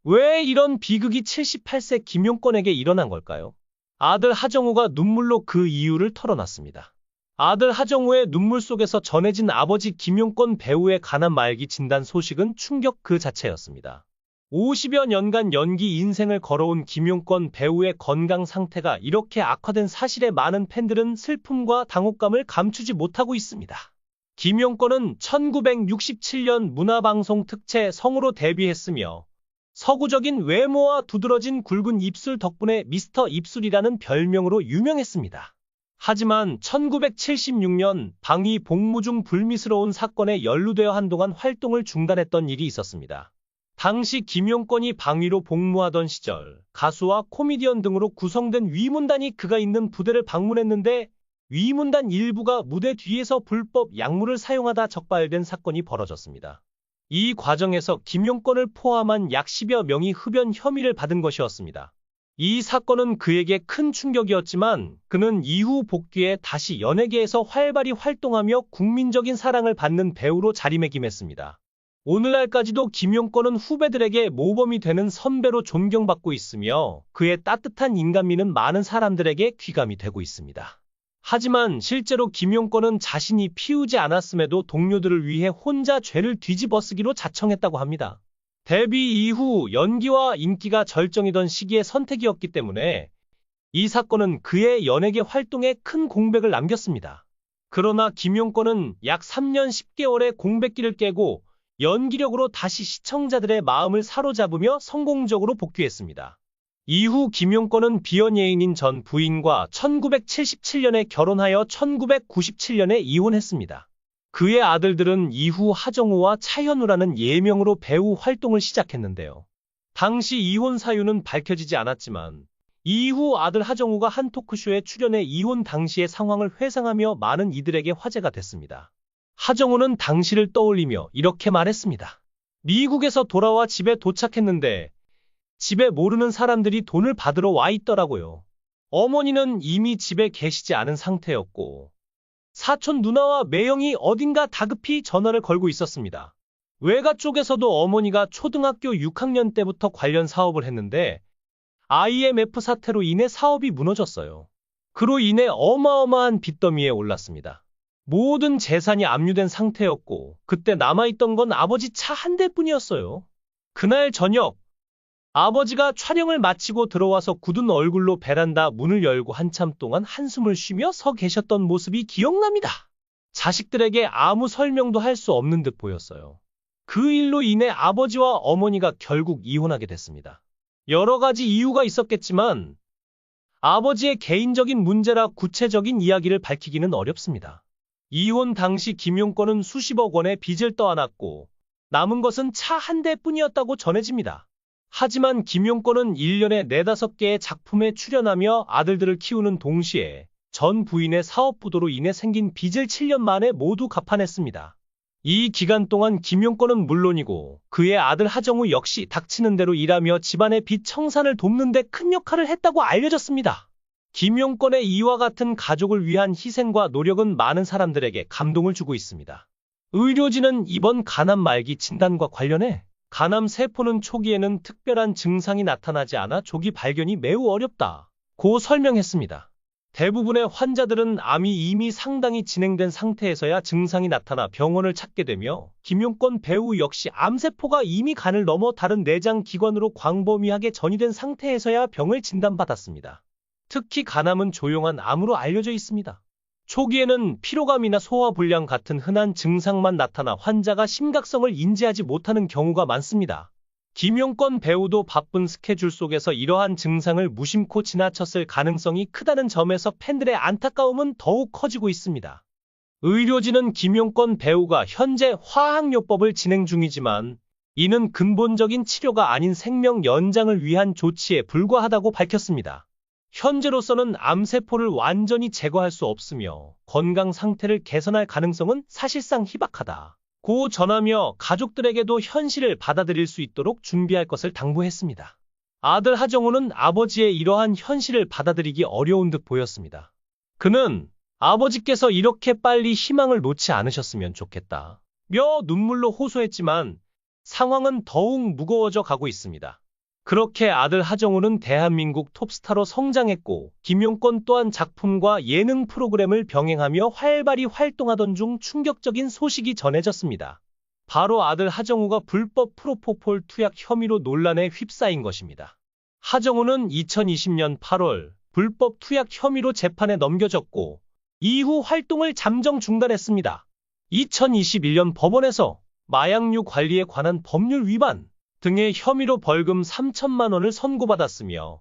왜 이런 비극이 78세 김용권에게 일어난 걸까요? 아들 하정우가 눈물로 그 이유를 털어놨습니다. 아들 하정우의 눈물 속에서 전해진 아버지 김용권 배우의 가난 말기 진단 소식은 충격 그 자체였습니다. 50여 년간 연기 인생을 걸어온 김용권 배우의 건강 상태가 이렇게 악화된 사실에 많은 팬들은 슬픔과 당혹감을 감추지 못하고 있습니다. 김용권은 1967년 문화방송 특채 성우로 데뷔했으며 서구적인 외모와 두드러진 굵은 입술 덕분에 미스터 입술이라는 별명으로 유명했습니다. 하지만 1976년 방위 복무 중 불미스러운 사건에 연루되어 한동안 활동을 중단했던 일이 있었습니다. 당시 김용권이 방위로 복무하던 시절 가수와 코미디언 등으로 구성된 위문단이 그가 있는 부대를 방문했는데 위문단 일부가 무대 뒤에서 불법 약물을 사용하다 적발된 사건이 벌어졌습니다. 이 과정에서 김용권을 포함한 약 10여 명이 흡연 혐의를 받은 것이었습니다. 이 사건은 그에게 큰 충격이었지만 그는 이후 복귀해 다시 연예계에서 활발히 활동하며 국민적인 사랑을 받는 배우로 자리매김했습니다. 오늘날까지도 김용권은 후배들에게 모범이 되는 선배로 존경받고 있으며 그의 따뜻한 인간미는 많은 사람들에게 귀감이 되고 있습니다. 하지만 실제로 김용권은 자신이 피우지 않았음에도 동료들을 위해 혼자 죄를 뒤집어쓰기로 자청했다고 합니다. 데뷔 이후 연기와 인기가 절정이던 시기의 선택이었기 때문에 이 사건은 그의 연예계 활동에 큰 공백을 남겼습니다. 그러나 김용권은 약 3년 10개월의 공백기를 깨고 연기력으로 다시 시청자들의 마음을 사로잡으며 성공적으로 복귀했습니다. 이후 김용권은 비연예인인 전 부인과 1977년에 결혼하여 1997년에 이혼했습니다. 그의 아들들은 이후 하정우와 차현우라는 예명으로 배우 활동을 시작했는데요. 당시 이혼 사유는 밝혀지지 않았지만 이후 아들 하정우가 한 토크쇼에 출연해 이혼 당시의 상황을 회상하며 많은 이들에게 화제가 됐습니다. 하정우는 당시를 떠올리며 이렇게 말했습니다. 미국에서 돌아와 집에 도착했는데 집에 모르는 사람들이 돈을 받으러 와 있더라고요. 어머니는 이미 집에 계시지 않은 상태였고 사촌 누나와 매형이 어딘가 다급히 전화를 걸고 있었습니다. 외가 쪽에서도 어머니가 초등학교 6학년 때부터 관련 사업을 했는데 IMF 사태로 인해 사업이 무너졌어요. 그로 인해 어마어마한 빚더미에 올랐습니다. 모든 재산이 압류된 상태였고 그때 남아있던 건 아버지 차 한 대뿐이었어요. 그날 저녁 아버지가 촬영을 마치고 들어와서 굳은 얼굴로 베란다 문을 열고 한참 동안 한숨을 쉬며 서 계셨던 모습이 기억납니다. 자식들에게 아무 설명도 할 수 없는 듯 보였어요. 그 일로 인해 아버지와 어머니가 결국 이혼하게 됐습니다. 여러 가지 이유가 있었겠지만 아버지의 개인적인 문제라 구체적인 이야기를 밝히기는 어렵습니다. 이혼 당시 김용권은 수십억 원의 빚을 떠안았고 남은 것은 차 한 대뿐이었다고 전해집니다. 하지만 김용권은 1년에 4-5개의 작품에 출연하며 아들들을 키우는 동시에 전 부인의 사업 부도로 인해 생긴 빚을 7년 만에 모두 갚아냈습니다. 이 기간 동안 김용권은 물론이고 그의 아들 하정우 역시 닥치는 대로 일하며 집안의 빚 청산을 돕는 데 큰 역할을 했다고 알려졌습니다. 김용권의 이와 같은 가족을 위한 희생과 노력은 많은 사람들에게 감동을 주고 있습니다. 의료진은 이번 간암 말기 진단과 관련해 간암 세포는 초기에는 특별한 증상이 나타나지 않아 조기 발견이 매우 어렵다고 설명했습니다. 대부분의 환자들은 암이 이미 상당히 진행된 상태에서야 증상이 나타나 병원을 찾게 되며 김용권 배우 역시 암세포가 이미 간을 넘어 다른 내장 기관으로 광범위하게 전이된 상태에서야 병을 진단받았습니다. 특히 간암은 조용한 암으로 알려져 있습니다. 초기에는 피로감이나 소화불량 같은 흔한 증상만 나타나 환자가 심각성을 인지하지 못하는 경우가 많습니다. 김용권 배우도 바쁜 스케줄 속에서 이러한 증상을 무심코 지나쳤을 가능성이 크다는 점에서 팬들의 안타까움은 더욱 커지고 있습니다. 의료진은 김용권 배우가 현재 화학요법을 진행 중이지만 이는 근본적인 치료가 아닌 생명 연장을 위한 조치에 불과하다고 밝혔습니다. 현재로서는 암세포를 완전히 제거할 수 없으며 건강 상태를 개선할 가능성은 사실상 희박하다고 전하며 가족들에게도 현실을 받아들일 수 있도록 준비할 것을 당부했습니다. 아들 하정우는 아버지의 이러한 현실을 받아들이기 어려운 듯 보였습니다. 그는 아버지께서 이렇게 빨리 희망을 놓지 않으셨으면 좋겠다며 눈물로 호소했지만 상황은 더욱 무거워져 가고 있습니다. 그렇게 아들 하정우는 대한민국 톱스타로 성장했고 김용권 또한 작품과 예능 프로그램을 병행하며 활발히 활동하던 중 충격적인 소식이 전해졌습니다. 바로 아들 하정우가 불법 프로포폴 투약 혐의로 논란에 휩싸인 것입니다. 하정우는 2020년 8월 불법 투약 혐의로 재판에 넘겨졌고 이후 활동을 잠정 중단했습니다. 2021년 법원에서 마약류 관리에 관한 법률 위반 등의 혐의로 벌금 3천만 원을 선고받았으며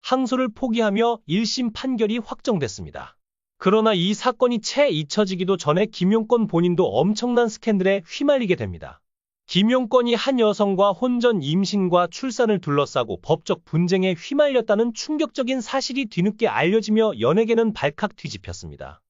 항소를 포기하며 1심 판결이 확정됐습니다. 그러나 이 사건이 채 잊혀지기도 전에 김용권 본인도 엄청난 스캔들에 휘말리게 됩니다. 김용권이 한 여성과 혼전 임신과 출산을 둘러싸고 법적 분쟁에 휘말렸다는 충격적인 사실이 뒤늦게 알려지며 연예계는 발칵 뒤집혔습니다.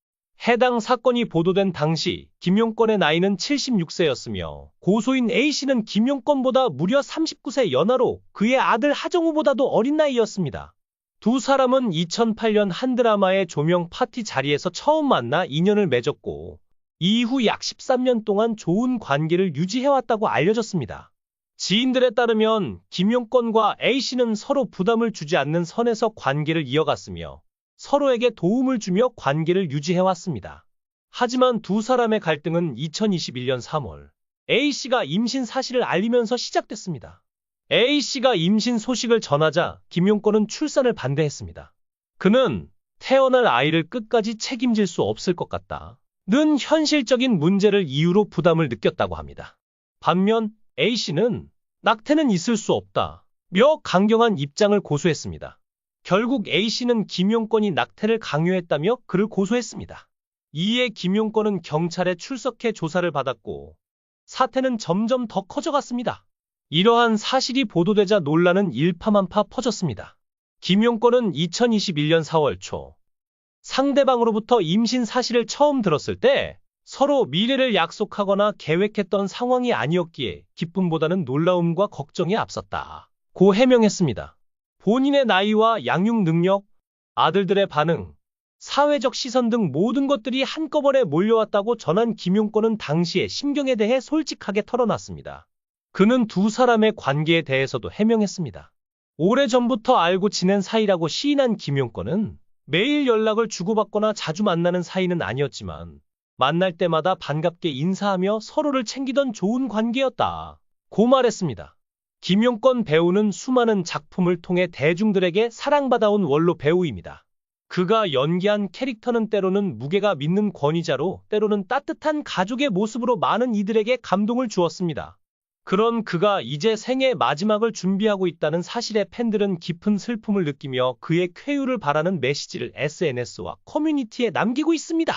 해당 사건이 보도된 당시 김용권의 나이는 76세였으며 고소인 A씨는 김용권보다 무려 39세 연하로 그의 아들 하정우보다도 어린 나이였습니다. 두 사람은 2008년 한 드라마의 조명 파티 자리에서 처음 만나 인연을 맺었고 이후 약 13년 동안 좋은 관계를 유지해왔다고 알려졌습니다. 지인들에 따르면 김용권과 A씨는 서로 부담을 주지 않는 선에서 관계를 이어갔으며 서로에게 도움을 주며 관계를 유지해왔습니다. 하지만 두 사람의 갈등은 2021년 3월 A씨가 임신 사실을 알리면서 시작됐습니다. A씨가 임신 소식을 전하자 김용권은 출산을 반대했습니다. 그는 태어날 아이를 끝까지 책임질 수 없을 것 같다 는 현실적인 문제를 이유로 부담을 느꼈다고 합니다. 반면 A씨는 낙태는 있을 수 없다며 강경한 입장을 고수했습니다. 결국 A씨는 김용권이 낙태를 강요했다며 그를 고소했습니다. 이에 김용권은 경찰에 출석해 조사를 받았고 사태는 점점 더 커져갔습니다. 이러한 사실이 보도되자 논란은 일파만파 퍼졌습니다. 김용권은 2021년 4월 초 상대방으로부터 임신 사실을 처음 들었을 때 서로 미래를 약속하거나 계획했던 상황이 아니었기에 기쁨보다는 놀라움과 걱정이 앞섰다고 해명했습니다. 본인의 나이와 양육 능력, 아들들의 반응, 사회적 시선 등 모든 것들이 한꺼번에 몰려왔다고 전한 김용권은 당시의 심경에 대해 솔직하게 털어놨습니다. 그는 두 사람의 관계에 대해서도 해명했습니다. 오래전부터 알고 지낸 사이라고 시인한 김용권은 매일 연락을 주고받거나 자주 만나는 사이는 아니었지만 만날 때마다 반갑게 인사하며 서로를 챙기던 좋은 관계였다고 말했습니다. 김용권 배우는 수많은 작품을 통해 대중들에게 사랑받아온 원로 배우입니다. 그가 연기한 캐릭터는 때로는 무게가 믿는 권위자로 때로는 따뜻한 가족의 모습으로 많은 이들에게 감동을 주었습니다. 그런 그가 이제 생애 마지막을 준비하고 있다는 사실에 팬들은 깊은 슬픔을 느끼며 그의 쾌유를 바라는 메시지를 SNS와 커뮤니티에 남기고 있습니다.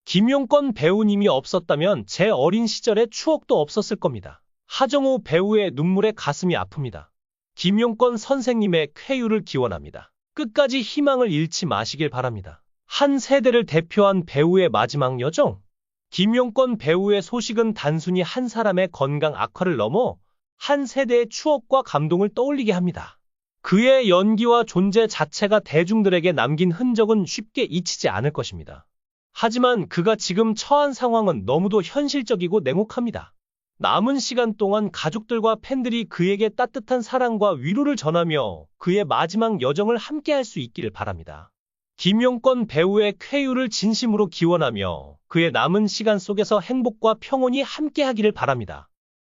김용권 배우님이 없었다면 제 어린 시절의 추억도 없었을 겁니다. 하정우 배우의 눈물에 가슴이 아픕니다. 김용권 선생님의 쾌유를 기원합니다. 끝까지 희망을 잃지 마시길 바랍니다. 한 세대를 대표한 배우의 마지막 여정. 김용권 배우의 소식은 단순히 한 사람의 건강 악화를 넘어 한 세대의 추억과 감동을 떠올리게 합니다. 그의 연기와 존재 자체가 대중들에게 남긴 흔적은 쉽게 잊히지 않을 것입니다. 하지만 그가 지금 처한 상황은 너무도 현실적이고 냉혹합니다. 남은 시간 동안 가족들과 팬들이 그에게 따뜻한 사랑과 위로를 전하며 그의 마지막 여정을 함께할 수 있기를 바랍니다. 김용권 배우의 쾌유를 진심으로 기원하며 그의 남은 시간 속에서 행복과 평온이 함께하기를 바랍니다.